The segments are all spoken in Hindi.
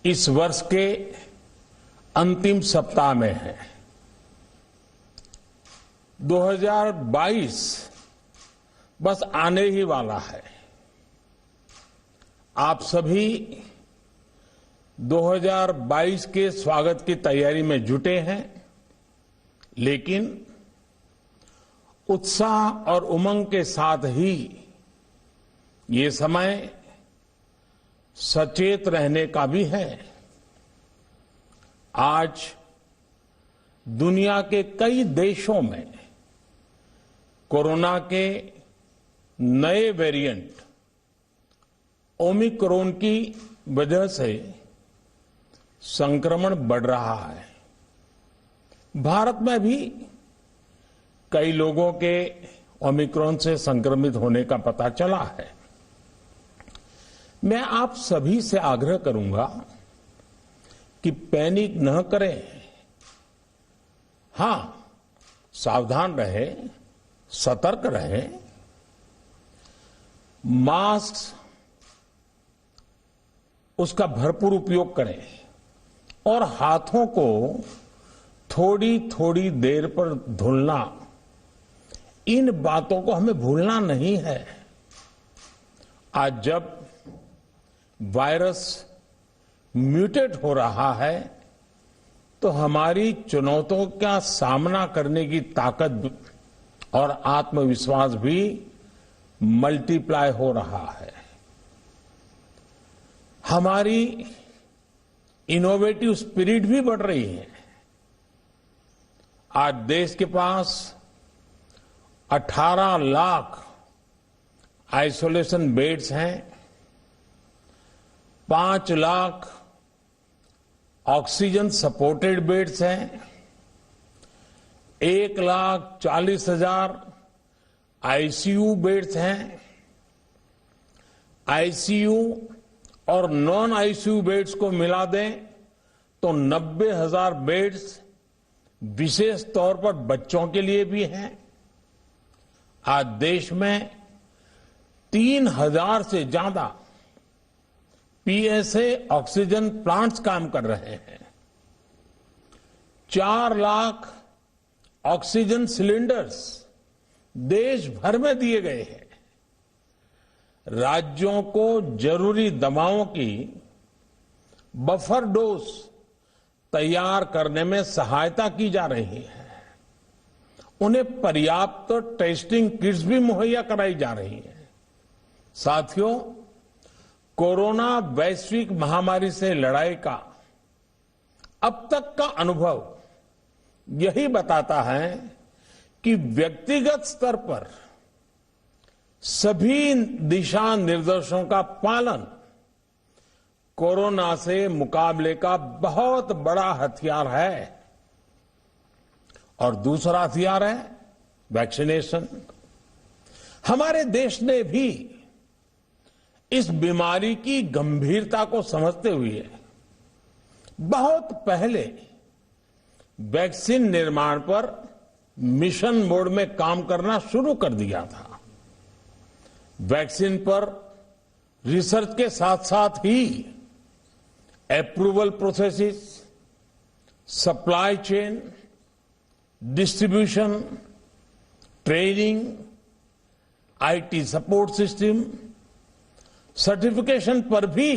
इस वर्ष के अंतिम सप्ताह में है। 2022 बस आने ही वाला है। आप सभी 2022 के स्वागत की तैयारी में जुटे हैं, लेकिन उत्साह और उमंग के साथ ही ये समय सचेत रहने का भी है। आज दुनिया के कई देशों में कोरोना के नए वेरिएंट ओमिक्रॉन की वजह से संक्रमण बढ़ रहा है। भारत में भी कई लोगों के ओमिक्रॉन से संक्रमित होने का पता चला है। मैं आप सभी से आग्रह करूंगा कि पैनिक न करें। हां, सावधान रहें, सतर्क रहें, मास्क उसका भरपूर उपयोग करें और हाथों को थोड़ी थोड़ी देर पर धुलना, इन बातों को हमें भूलना नहीं है। आज जब वायरस म्यूटेट हो रहा है तो हमारी चुनौतियों का सामना करने की ताकत और आत्मविश्वास भी मल्टीप्लाई हो रहा है। हमारी इनोवेटिव स्पिरिट भी बढ़ रही है। आज देश के पास 18 लाख आइसोलेशन बेड्स हैं, 5 लाख ऑक्सीजन सपोर्टेड बेड्स हैं, 1,40,000 आईसीयू बेड्स हैं। आईसीयू और नॉन आईसीयू बेड्स को मिला दें तो 90,000 बेड्स विशेष तौर पर बच्चों के लिए भी हैं। आज देश में 3,000 से ज्यादा पीएसए ऑक्सीजन प्लांट्स काम कर रहे हैं। 4 लाख ऑक्सीजन सिलेंडर्स देश भर में दिए गए हैं। राज्यों को जरूरी दवाओं की बफर डोज तैयार करने में सहायता की जा रही है। उन्हें पर्याप्त टेस्टिंग किट्स भी मुहैया कराई जा रही है। साथियों, कोरोना वैश्विक महामारी से लड़ाई का अब तक का अनुभव यही बताता है कि व्यक्तिगत स्तर पर सभी दिशा निर्देशों का पालन कोरोना से मुकाबले का बहुत बड़ा हथियार है। और दूसरा हथियार है वैक्सीनेशन। हमारे देश ने भी इस बीमारी की गंभीरता को समझते हुए बहुत पहले वैक्सीन निर्माण पर मिशन मोड में काम करना शुरू कर दिया था। वैक्सीन पर रिसर्च के साथ साथ ही approval processes, supply chain, distribution, training, IT support system, certification पर भी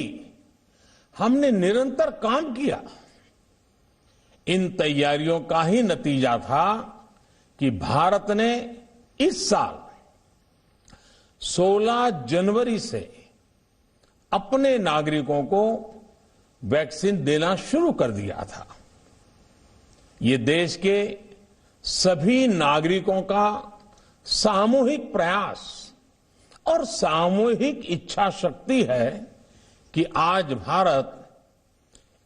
हमने निरंतर काम किया। इन तैयारियों का ही नतीजा था कि भारत ने इस साल 16 जनवरी से अपने नागरिकों को वैक्सीन देना शुरू कर दिया था। ये देश के सभी नागरिकों का सामूहिक प्रयास और सामूहिक इच्छा शक्ति है कि आज भारत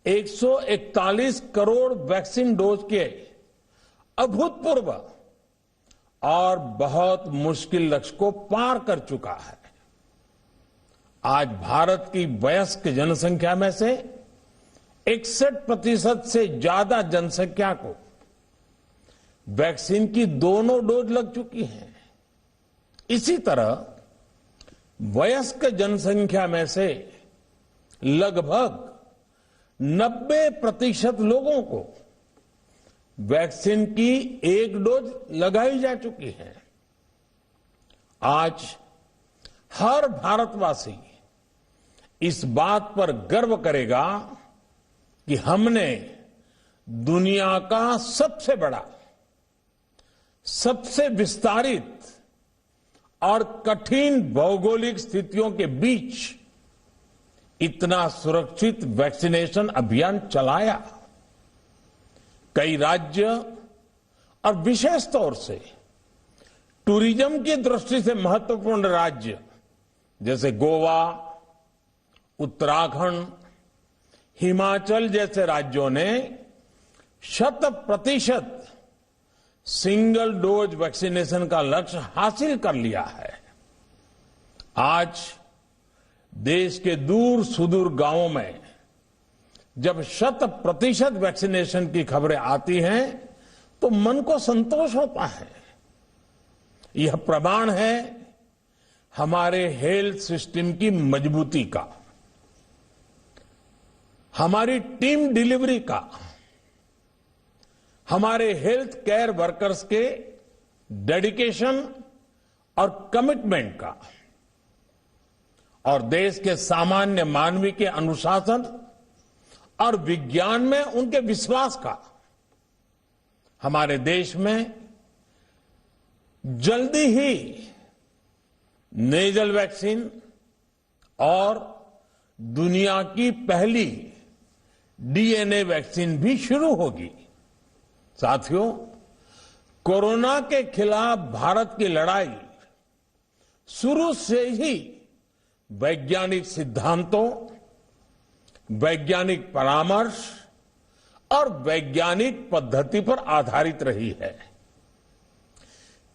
141 करोड़ वैक्सीन डोज के अभूतपूर्व और बहुत मुश्किल लक्ष्य को पार कर चुका है। आज भारत की वयस्क जनसंख्या में से 61% से ज्यादा जनसंख्या को वैक्सीन की दोनों डोज लग चुकी हैं। इसी तरह वयस्क जनसंख्या में से लगभग 90% लोगों को वैक्सीन की एक डोज लगाई जा चुकी है। आज हर भारतवासी इस बात पर गर्व करेगा कि हमने दुनिया का सबसे बड़ा, सबसे विस्तारित और कठिन भौगोलिक स्थितियों के बीच इतना सुरक्षित वैक्सीनेशन अभियान चलाया। कई राज्य और विशेष तौर से टूरिज्म की दृष्टि से महत्वपूर्ण राज्य जैसे गोवा, उत्तराखंड, हिमाचल जैसे राज्यों ने 100% सिंगल डोज वैक्सीनेशन का लक्ष्य हासिल कर लिया है। आज देश के दूर सुदूर गांवों में जब 100% वैक्सीनेशन की खबरें आती हैं तो मन को संतोष होता है। यह प्रमाण है हमारे हेल्थ सिस्टम की मजबूती का, हमारी टीम डिलीवरी का, हमारे हेल्थ केयर वर्कर्स के डेडिकेशन और कमिटमेंट का, और देश के सामान्य मानवी के अनुशासन और विज्ञान में उनके विश्वास का। हमारे देश में जल्दी ही नेजल वैक्सीन और दुनिया की पहली डीएनए वैक्सीन भी शुरू होगी। साथियों, कोरोना के खिलाफ भारत की लड़ाई शुरू से ही वैज्ञानिक सिद्धांतों, वैज्ञानिक परामर्श और वैज्ञानिक पद्धति पर आधारित रही है।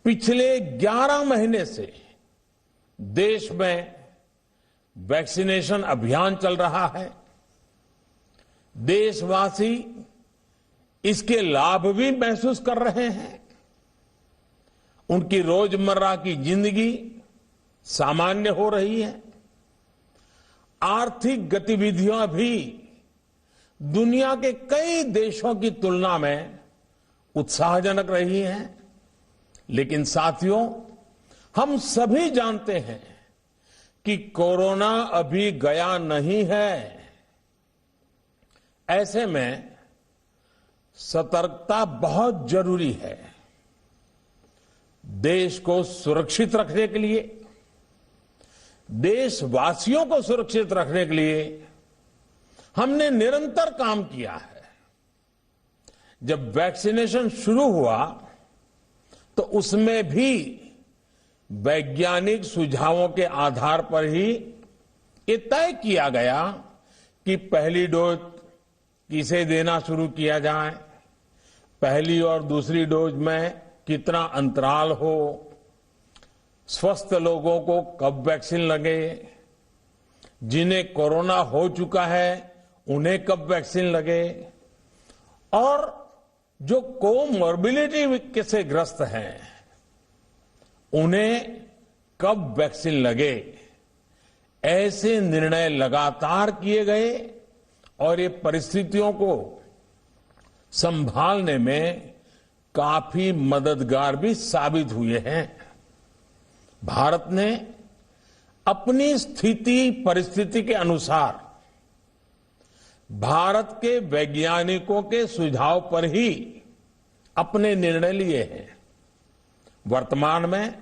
पिछले 11 महीने से देश में वैक्सीनेशन अभियान चल रहा है। देशवासी इसके लाभ भी महसूस कर रहे हैं। उनकी रोजमर्रा की जिंदगी सामान्य हो रही है। आर्थिक गतिविधियां भी दुनिया के कई देशों की तुलना में उत्साहजनक रही हैं। लेकिन साथियों, हम सभी जानते हैं कि कोरोना अभी गया नहीं है। ऐसे में सतर्कता बहुत जरूरी है। देश को सुरक्षित रखने के लिए, देशवासियों को सुरक्षित रखने के लिए हमने निरंतर काम किया है। जब वैक्सीनेशन शुरू हुआ तो उसमें भी वैज्ञानिक सुझावों के आधार पर ही ये तय किया गया कि पहली डोज किसे देना शुरू किया जाए, पहली और दूसरी डोज में कितना अंतराल हो, स्वस्थ लोगों को कब वैक्सीन लगे, जिन्हें कोरोना हो चुका है उन्हें कब वैक्सीन लगे, और जो कोमॉर्बिडिटी से ग्रस्त हैं उन्हें कब वैक्सीन लगे। ऐसे निर्णय लगातार किए गए और ये परिस्थितियों को संभालने में काफी मददगार भी साबित हुए हैं। भारत ने अपनी स्थिति परिस्थिति के अनुसार भारत के वैज्ञानिकों के सुझाव पर ही अपने निर्णय लिए हैं। वर्तमान में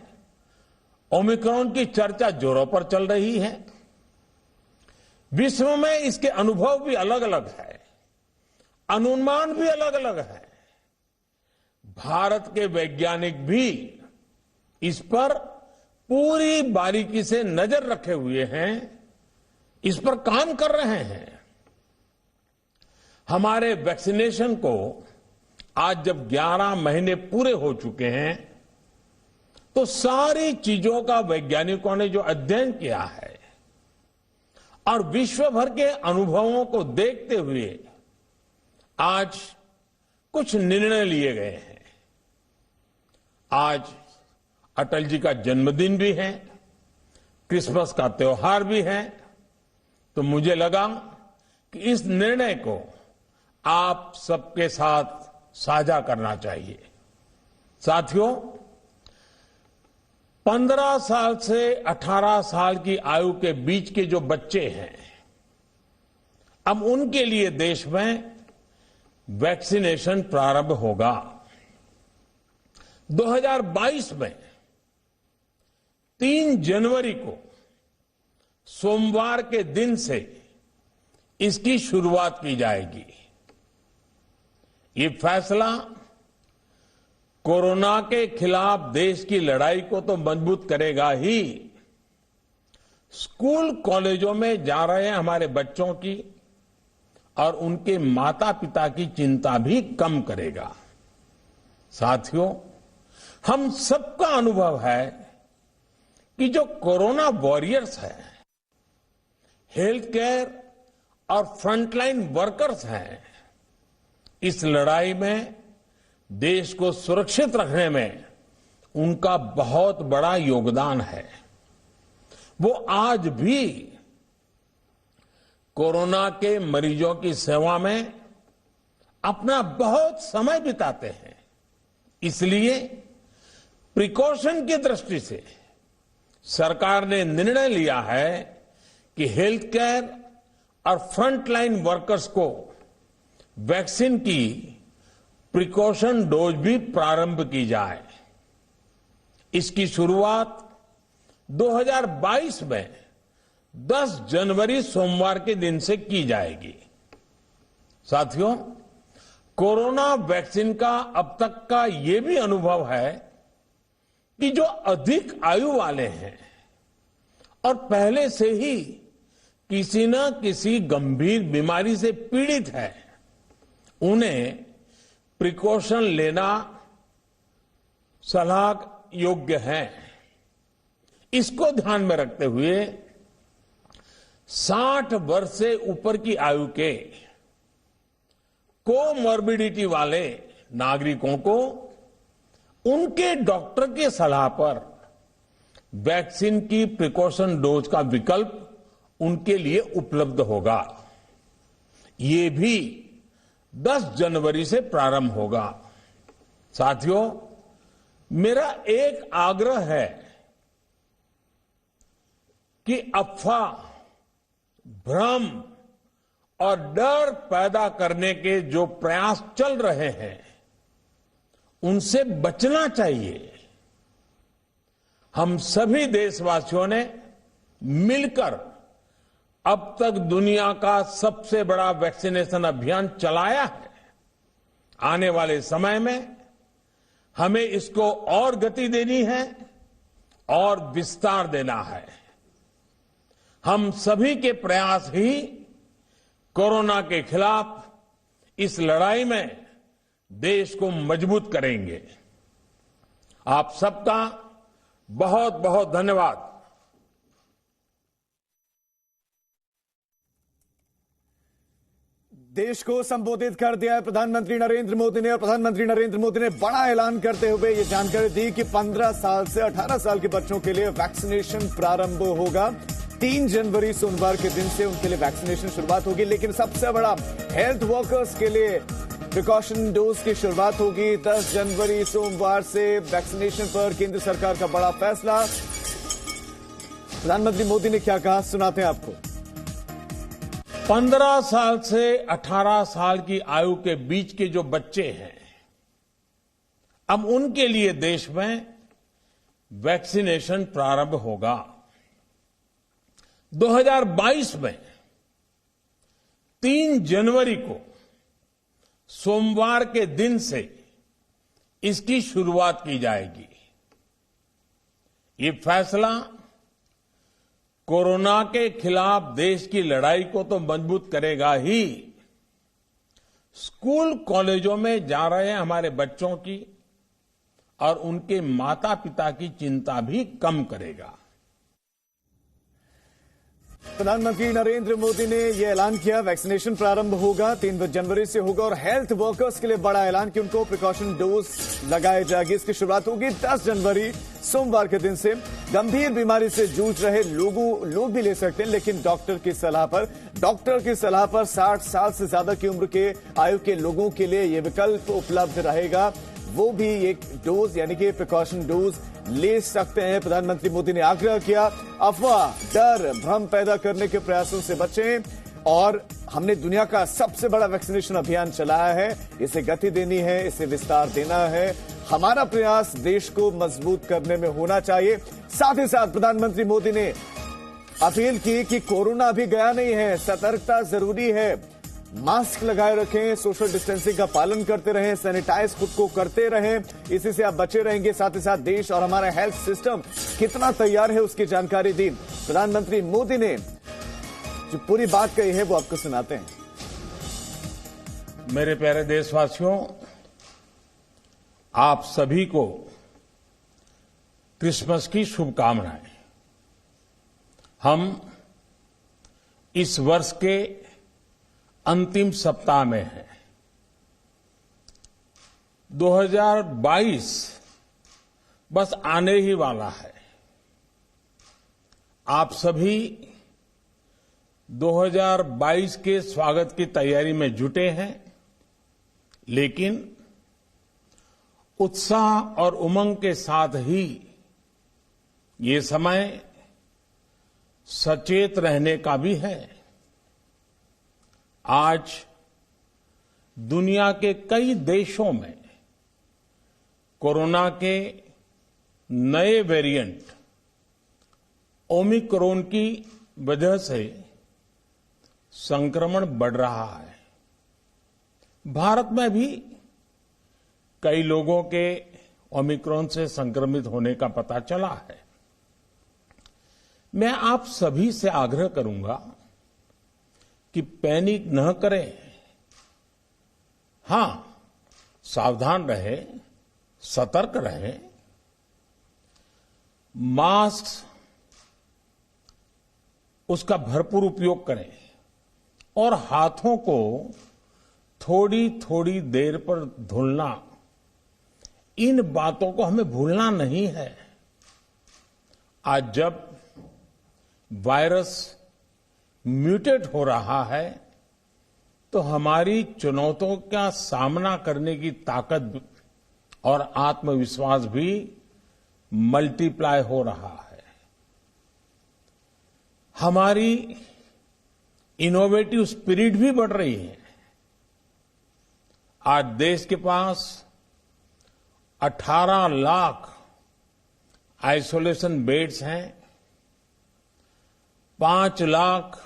ओमिक्रॉन की चर्चा जोरों पर चल रही है। विश्व में इसके अनुभव भी अलग अलग है, अनुमान भी अलग अलग है। भारत के वैज्ञानिक भी इस पर पूरी बारीकी से नजर रखे हुए हैं, इस पर काम कर रहे हैं। हमारे वैक्सीनेशन को आज जब 11 महीने पूरे हो चुके हैं तो सारी चीजों का वैज्ञानिकों ने जो अध्ययन किया है और विश्व भर के अनुभवों को देखते हुए आज कुछ निर्णय लिए गए हैं। आज अटल जी का जन्मदिन भी है, क्रिसमस का त्योहार भी है, तो मुझे लगा कि इस निर्णय को आप सबके साथ साझा करना चाहिए। साथियों, 15 साल से 18 साल की आयु के बीच के जो बच्चे हैं, अब उनके लिए देश में वैक्सीनेशन प्रारंभ होगा। 2022 में 3 जनवरी को सोमवार के दिन से इसकी शुरुआत की जाएगी। ये फैसला कोरोना के खिलाफ देश की लड़ाई को तो मजबूत करेगा ही, स्कूल कॉलेजों में जा रहे हमारे बच्चों की और उनके माता पिता की चिंता भी कम करेगा। साथियों, हम सबका अनुभव है कि जो कोरोना वॉरियर्स हैं, हेल्थ केयर और फ्रंटलाइन वर्कर्स हैं, इस लड़ाई में देश को सुरक्षित रखने में उनका बहुत बड़ा योगदान है। वो आज भी कोरोना के मरीजों की सेवा में अपना बहुत समय बिताते हैं। इसलिए प्रिकॉशन की दृष्टि से सरकार ने निर्णय लिया है कि हेल्थ केयर और फ्रंटलाइन वर्कर्स को वैक्सीन की प्रिकॉशन डोज भी प्रारंभ की जाए। इसकी शुरुआत 2022 में 10 जनवरी सोमवार के दिन से की जाएगी। साथियों, कोरोना वैक्सीन का अब तक का ये भी अनुभव है कि जो अधिक आयु वाले हैं और पहले से ही किसी न किसी गंभीर बीमारी से पीड़ित है, उन्हें प्रिकॉशन लेना सलाह योग्य है। इसको ध्यान में रखते हुए 60 वर्ष से ऊपर की आयु के कोमॉर्बिडिटी वाले नागरिकों को उनके डॉक्टर के सलाह पर वैक्सीन की प्रिकॉशन डोज का विकल्प उनके लिए उपलब्ध होगा। ये भी 10 जनवरी से प्रारंभ होगा। साथियों, मेरा एक आग्रह है कि अफवाह, भ्रम और डर पैदा करने के जो प्रयास चल रहे हैं, उनसे बचना चाहिए। हम सभी देशवासियों ने मिलकर अब तक दुनिया का सबसे बड़ा वैक्सीनेशन अभियान चलाया है। आने वाले समय में हमें इसको और गति देनी है और विस्तार देना है। हम सभी के प्रयास ही कोरोना के खिलाफ इस लड़ाई में देश को मजबूत करेंगे। आप सबका बहुत बहुत धन्यवाद। देश को संबोधित कर दिया है प्रधानमंत्री नरेंद्र मोदी ने, और प्रधानमंत्री नरेंद्र मोदी ने बड़ा ऐलान करते हुए ये जानकारी दी कि 15 साल से 18 साल के बच्चों के लिए वैक्सीनेशन प्रारंभ होगा। 3 जनवरी सोमवार के दिन से उनके लिए वैक्सीनेशन शुरुआत होगी। लेकिन सबसे बड़ा, हेल्थ वर्कर्स के लिए प्रिकॉशन डोज की शुरुआत होगी 10 जनवरी सोमवार से। वैक्सीनेशन पर केंद्र सरकार का बड़ा फैसला। प्रधानमंत्री मोदी ने क्या कहा, सुनाते हैं आपको। 15 साल से 18 साल की आयु के बीच के जो बच्चे हैं, अब उनके लिए देश में वैक्सीनेशन प्रारंभ होगा। 2022 में 3 जनवरी को सोमवार के दिन से इसकी शुरुआत की जाएगी। ये फैसला कोरोना के खिलाफ देश की लड़ाई को तो मजबूत करेगा ही, स्कूल कॉलेजों में जा रहे हमारे बच्चों की और उनके माता पिता की चिंता भी कम करेगा। प्रधानमंत्री नरेंद्र मोदी ने यह ऐलान किया, वैक्सीनेशन प्रारंभ होगा 3 जनवरी से होगा और हेल्थ वर्कर्स के लिए बड़ा ऐलान कि उनको प्रिकॉशन डोज लगाई जाएगी। इसकी शुरुआत होगी 10 जनवरी सोमवार के दिन से। गंभीर बीमारी से जूझ रहे लोग भी ले सकते हैं, लेकिन डॉक्टर की सलाह पर 60 साल से ज्यादा की उम्र के आयु के लोगों के लिए यह विकल्प उपलब्ध रहेगा। वो भी एक डोज यानी कि प्रिकॉशन डोज ले सकते हैं। प्रधानमंत्री मोदी ने आग्रह किया, अफवाह, डर, भ्रम पैदा करने के प्रयासों से बचें और हमने दुनिया का सबसे बड़ा वैक्सीनेशन अभियान चलाया है, इसे गति देनी है, इसे विस्तार देना है। हमारा प्रयास देश को मजबूत करने में होना चाहिए। साथ ही साथ प्रधानमंत्री मोदी ने अपील की कि कोरोना अभी गया नहीं है, सतर्कता जरूरी है। मास्क लगाए रखें, सोशल डिस्टेंसिंग का पालन करते रहें, सैनिटाइज खुद को करते रहें, इसी से आप बचे रहेंगे। साथ ही साथ देश और हमारा हेल्थ सिस्टम कितना तैयार है उसकी जानकारी दी। प्रधानमंत्री मोदी ने जो पूरी बात कही है वो आपको सुनाते हैं। मेरे प्यारे देशवासियों, आप सभी को क्रिसमस की शुभकामनाएं। हम इस वर्ष के अंतिम सप्ताह में है। 2022 बस आने ही वाला है। आप सभी 2022 के स्वागत की तैयारी में जुटे हैं, लेकिन उत्साह और उमंग के साथ ही ये समय सचेत रहने का भी है। आज दुनिया के कई देशों में कोरोना के नए वेरिएंट ओमिक्रॉन की वजह से संक्रमण बढ़ रहा है। भारत में भी कई लोगों के ओमिक्रॉन से संक्रमित होने का पता चला है। मैं आप सभी से आग्रह करूंगा कि पैनिक न करें। हां, सावधान रहें, सतर्क रहें, मास्क उसका भरपूर उपयोग करें और हाथों को थोड़ी थोड़ी देर पर धुलना, इन बातों को हमें भूलना नहीं है। आज जब वायरस म्यूटेट हो रहा है तो हमारी चुनौतियों का सामना करने की ताकत और आत्मविश्वास भी मल्टीप्लाई हो रहा है। हमारी इनोवेटिव स्पिरिट भी बढ़ रही है। आज देश के पास 18 लाख आइसोलेशन बेड्स हैं, 5 लाख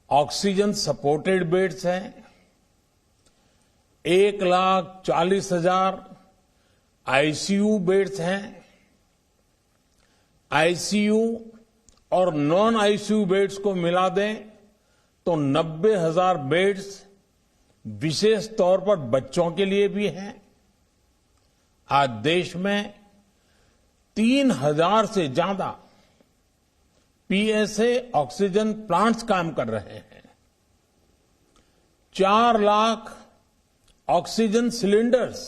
ऑक्सीजन सपोर्टेड बेड्स हैं, 1,40,000 आईसीयू बेड्स हैं। आईसीयू और नॉन आईसीयू बेड्स को मिला दें तो 90,000 बेड्स विशेष तौर पर बच्चों के लिए भी हैं। आज देश में 3,000 से ज्यादा पीएसए ऑक्सीजन प्लांट्स काम कर रहे हैं। 4 लाख ऑक्सीजन सिलेंडर्स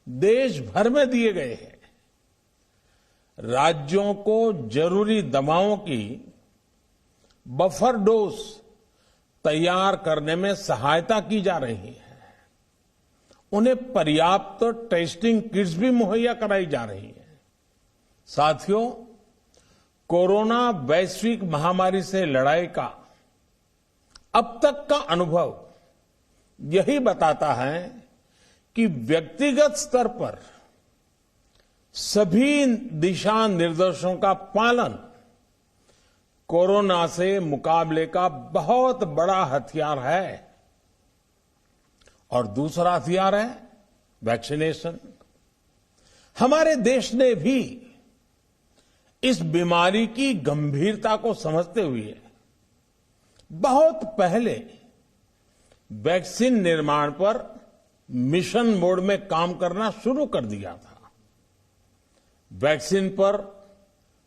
देश भर में दिए गए हैं। राज्यों को जरूरी दवाओं की बफर डोज तैयार करने में सहायता की जा रही है। उन्हें पर्याप्त टेस्टिंग किट्स भी मुहैया कराई जा रही है। साथियों, कोरोना वैश्विक महामारी से लड़ाई का अब तक का अनुभव यही बताता है कि व्यक्तिगत स्तर पर सभी दिशा निर्देशों का पालन कोरोना से मुकाबले का बहुत बड़ा हथियार है। और दूसरा हथियार है वैक्सीनेशन। हमारे देश ने भी इस बीमारी की गंभीरता को समझते हुए बहुत पहले वैक्सीन निर्माण पर मिशन मोड में काम करना शुरू कर दिया था। वैक्सीन पर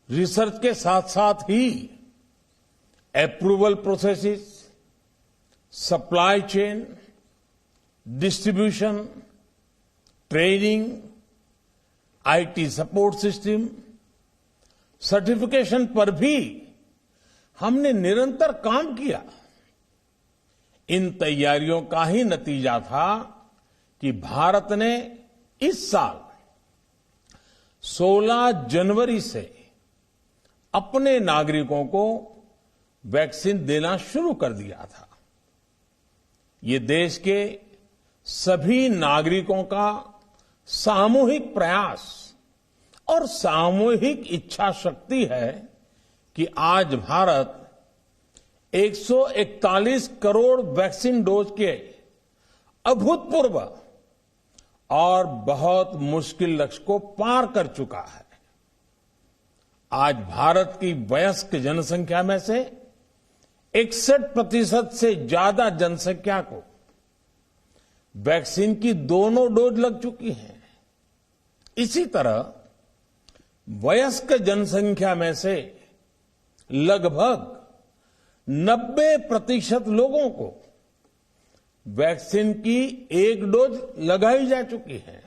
रिसर्च के साथ साथ ही approval processes, supply chain, distribution, training, IT support system, certification पर भी हमने निरंतर काम किया। इन तैयारियों का ही नतीजा था कि भारत ने इस साल 16 जनवरी से अपने नागरिकों को वैक्सीन देना शुरू कर दिया था। ये देश के सभी नागरिकों का सामूहिक प्रयास और सामूहिक इच्छा शक्ति है कि आज भारत 141 करोड़ वैक्सीन डोज के अभूतपूर्व और बहुत मुश्किल लक्ष्य को पार कर चुका है। आज भारत की वयस्क जनसंख्या में से 61% से ज्यादा जनसंख्या को वैक्सीन की दोनों डोज लग चुकी हैं। इसी तरह वयस्क जनसंख्या में से लगभग 90% लोगों को वैक्सीन की एक डोज लगाई जा चुकी है।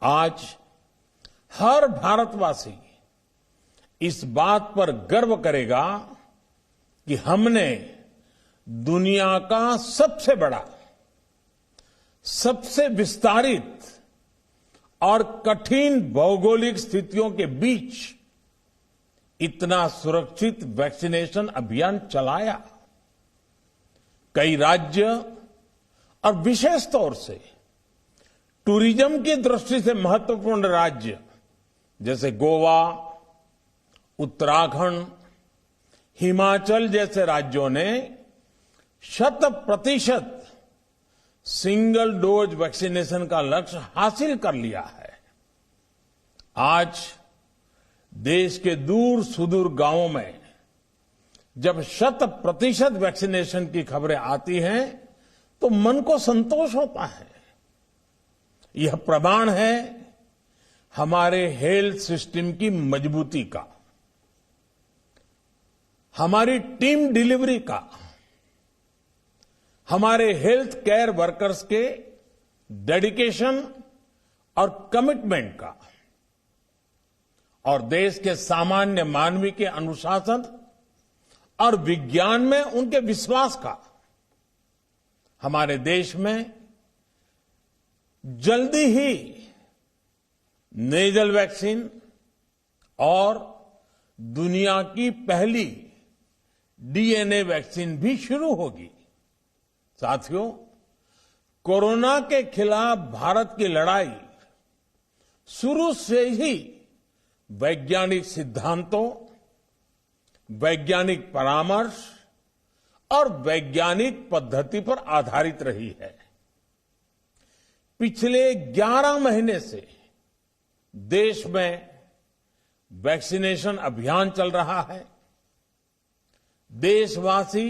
आज हर भारतवासी इस बात पर गर्व करेगा कि हमने दुनिया का सबसे बड़ा, सबसे विस्तारित और कठिन भौगोलिक स्थितियों के बीच इतना सुरक्षित वैक्सीनेशन अभियान चलाया। कई राज्य और विशेष तौर से टूरिज्म की दृष्टि से महत्वपूर्ण राज्य जैसे गोवा, उत्तराखंड, हिमाचल जैसे राज्यों ने 100% सिंगल डोज वैक्सीनेशन का लक्ष्य हासिल कर लिया है। आज देश के दूर सुदूर गांवों में जब 100% वैक्सीनेशन की खबरें आती हैं तो मन को संतोष होता है। यह प्रमाण है हमारे हेल्थ सिस्टम की मजबूती का, हमारी टीम डिलीवरी का, हमारे हेल्थ केयर वर्कर्स के डेडिकेशन और कमिटमेंट का, और देश के सामान्य मानवी के अनुशासन और विज्ञान में उनके विश्वास का। हमारे देश में जल्दी ही नेजल वैक्सीन और दुनिया की पहली डीएनए वैक्सीन भी शुरू होगी। साथियों, कोरोना के खिलाफ भारत की लड़ाई शुरू से ही वैज्ञानिक सिद्धांतों, वैज्ञानिक परामर्श और वैज्ञानिक पद्धति पर आधारित रही है। पिछले 11 महीने से देश में वैक्सीनेशन अभियान चल रहा है। देशवासी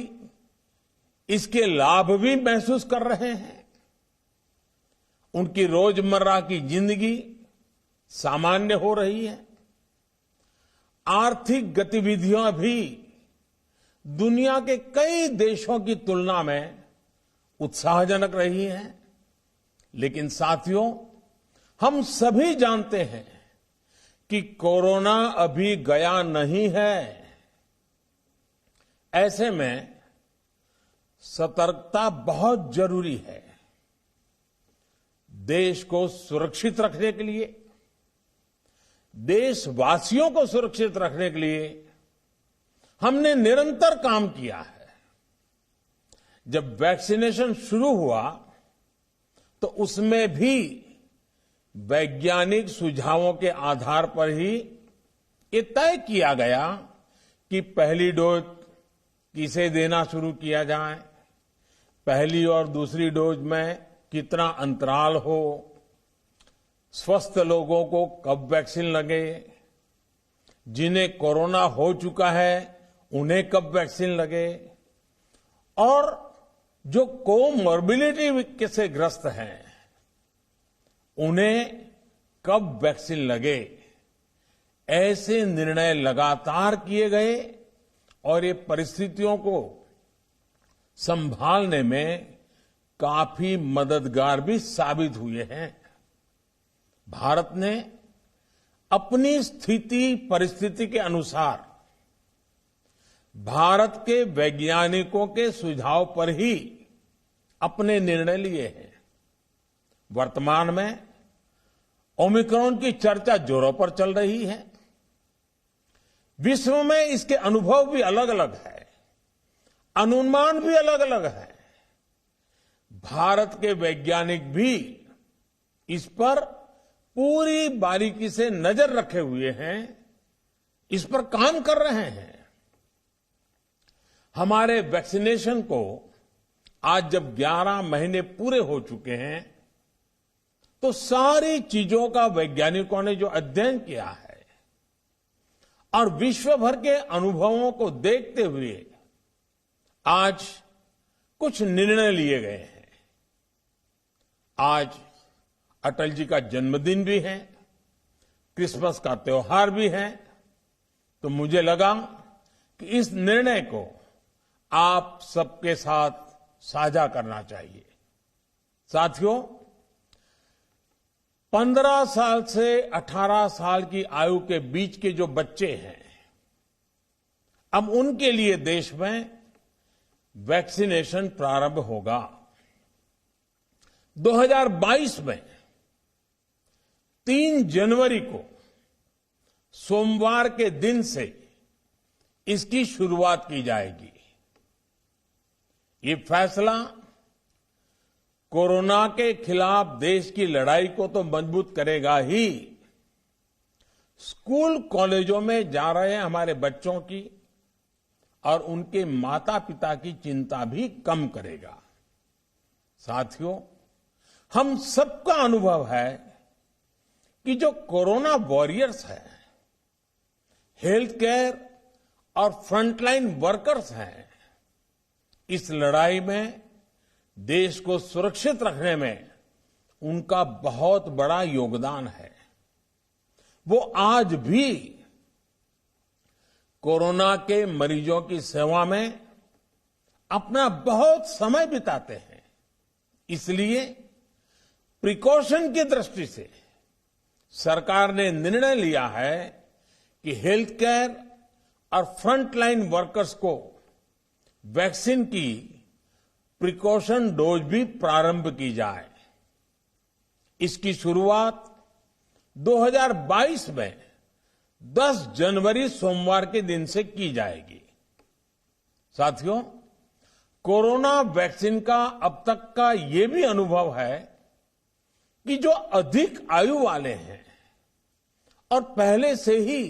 इसके लाभ भी महसूस कर रहे हैं। उनकी रोजमर्रा की जिंदगी सामान्य हो रही है। आर्थिक गतिविधियां भी दुनिया के कई देशों की तुलना में उत्साहजनक रही हैं। लेकिन साथियों, हम सभी जानते हैं कि कोरोना अभी गया नहीं है। ऐसे में सतर्कता बहुत जरूरी है। देश को सुरक्षित रखने के लिए, देशवासियों को सुरक्षित रखने के लिए हमने निरंतर काम किया है। जब वैक्सीनेशन शुरू हुआ तो उसमें भी वैज्ञानिक सुझावों के आधार पर ही ये तय किया गया कि पहली डोज किसे देना शुरू किया जाए, पहली और दूसरी डोज में कितना अंतराल हो, स्वस्थ लोगों को कब वैक्सीन लगे, जिन्हें कोरोना हो चुका है उन्हें कब वैक्सीन लगे, और जो कोमॉर्बिडिटी से ग्रस्त हैं उन्हें कब वैक्सीन लगे। ऐसे निर्णय लगातार किए गए और ये परिस्थितियों को संभालने में काफी मददगार भी साबित हुए हैं। भारत ने अपनी स्थिति परिस्थिति के अनुसार भारत के वैज्ञानिकों के सुझाव पर ही अपने निर्णय लिए हैं। वर्तमान में ओमिक्रॉन की चर्चा जोरों पर चल रही है। विश्व में इसके अनुभव भी अलग अलग है, अनुमान भी अलग अलग है। भारत के वैज्ञानिक भी इस पर पूरी बारीकी से नजर रखे हुए हैं, इस पर काम कर रहे हैं। हमारे वैक्सीनेशन को आज जब 11 महीने पूरे हो चुके हैं, तो सारी चीजों का वैज्ञानिकों ने जो अध्ययन किया है और विश्व भर के अनुभवों को देखते हुए आज कुछ निर्णय लिए गए हैं। आज अटल जी का जन्मदिन भी है, क्रिसमस का त्योहार भी है, तो मुझे लगा कि इस निर्णय को आप सबके साथ साझा करना चाहिए। साथियों, 15 साल से 18 साल की आयु के बीच के जो बच्चे हैं, अब उनके लिए देश में वैक्सीनेशन प्रारंभ होगा। 2022 में 3 जनवरी को सोमवार के दिन से इसकी शुरुआत की जाएगी। ये फैसला कोरोना के खिलाफ देश की लड़ाई को तो मजबूत करेगा ही, स्कूल कॉलेजों में जा रहे हमारे बच्चों की और उनके माता पिता की चिंता भी कम करेगा। साथियों, हम सबका अनुभव है कि जो कोरोना वॉरियर्स हैं, हेल्थ केयर और फ्रंटलाइन वर्कर्स हैं, इस लड़ाई में देश को सुरक्षित रखने में उनका बहुत बड़ा योगदान है। वो आज भी कोरोना के मरीजों की सेवा में अपना बहुत समय बिताते हैं। इसलिए प्रिकॉशन की दृष्टि से सरकार ने निर्णय लिया है कि हेल्थ केयर और फ्रंटलाइन वर्कर्स को वैक्सीन की प्रिकॉशन डोज भी प्रारंभ की जाए। इसकी शुरुआत 2022 में 10 जनवरी सोमवार के दिन से की जाएगी। साथियों, कोरोना वैक्सीन का अब तक का ये भी अनुभव है कि जो अधिक आयु वाले हैं और पहले से ही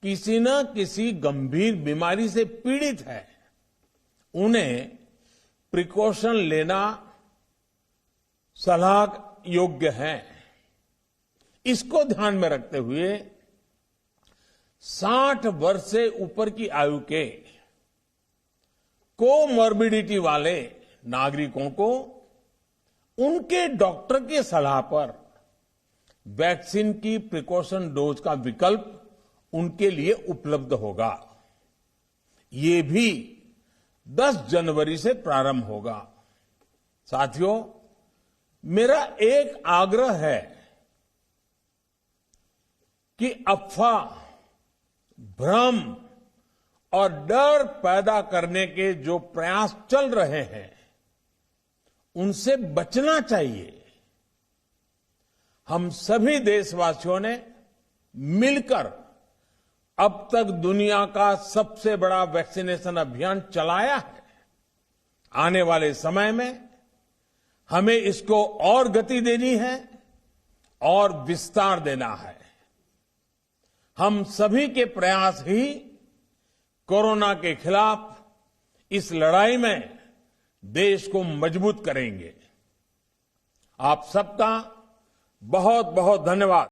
किसी न किसी गंभीर बीमारी से पीड़ित है, उन्हें प्रिकॉशन लेना सलाह योग्य है। इसको ध्यान में रखते हुए 60 वर्ष से ऊपर की आयु के कोमॉर्बिडिटी वाले नागरिकों को उनके डॉक्टर की सलाह पर वैक्सीन की प्रिकॉशन डोज का विकल्प उनके लिए उपलब्ध होगा। ये भी 10 जनवरी से प्रारंभ होगा। साथियों, मेरा एक आग्रह है कि अफवाह, भ्रम और डर पैदा करने के जो प्रयास चल रहे हैं, उनसे बचना चाहिए। हम सभी देशवासियों ने मिलकर अब तक दुनिया का सबसे बड़ा वैक्सीनेशन अभियान चलाया है। आने वाले समय में हमें इसको और गति देनी है और विस्तार देना है। हम सभी के प्रयास ही कोरोना के खिलाफ इस लड़ाई में देश को मजबूत करेंगे। आप सबका बहुत बहुत धन्यवाद।